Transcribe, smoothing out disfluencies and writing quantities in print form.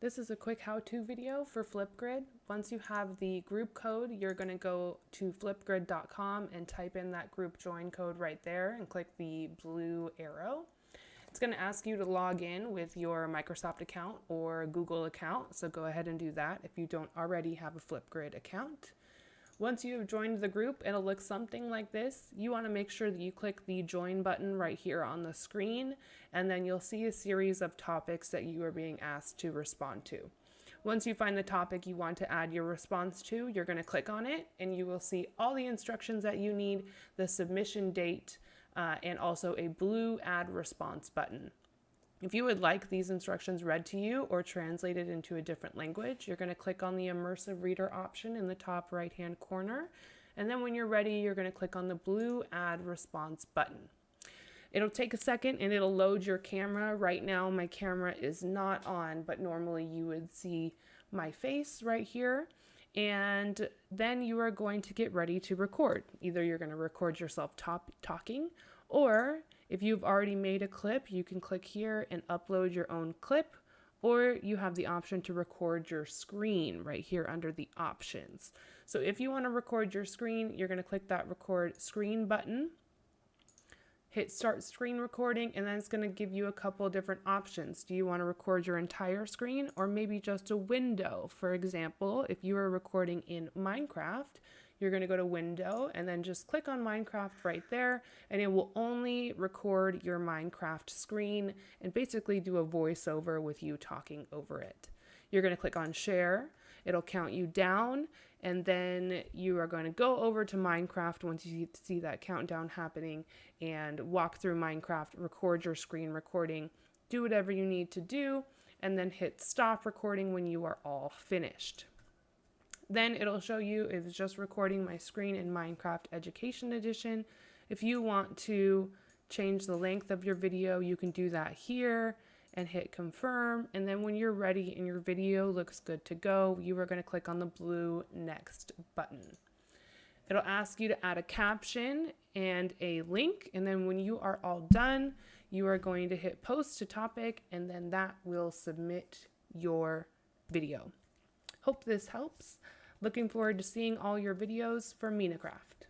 This is a quick how-to video for Flipgrid. Once you have the group code, you're going to go to flipgrid.com and type in that group join code right there and click the blue arrow. It's going to ask you to log in with your Microsoft account or Google account, so go ahead and do that if you don't already have a Flipgrid account. Once you have joined the group, it'll look something like this. You want to make sure that you click the join button right here on the screen, and then you'll see a series of topics that you are being asked to respond to. Once you find the topic you want to add your response to, you're going to click on it, and you will see all the instructions that you need, the submission date, and also a blue add response button. If you would like these instructions read to you or translated into a different language, you're going to click on the immersive reader option in the top right hand corner. And then when you're ready, you're going to click on the blue add response button. It'll take a second and it'll load your camera. Right now my camera is not on, but normally you would see my face right here. And then you are going to get ready to record. Either you're going to record yourself talking, or if you've already made a clip, you can click here and upload your own clip, or you have the option to record your screen right here under the options. So if you want to record your screen, you're going to click that record screen button, hit start screen recording, and then it's going to give you a couple different options. Do you want to record your entire screen or maybe just a window? For example, if you are recording in Minecraft, you're going to go to window and then just click on Minecraft right there, and it will only record your Minecraft screen and basically do a voiceover with you talking over it. You're going to click on share. It'll count you down, and then you are going to go over to Minecraft once you see that countdown happening and walk through Minecraft, record your screen recording, do whatever you need to do, and then hit stop recording when you are all finished. Then it'll show you it's just recording my screen in Minecraft Education Edition. If you want to change the length of your video, you can do that here and hit confirm. And then when you're ready and your video looks good to go, you are going to click on the blue next button. It'll ask you to add a caption and a link. And then when you are all done, you are going to hit post to topic, and then that will submit your video. Hope this helps. Looking forward to seeing all your videos from Minecraft.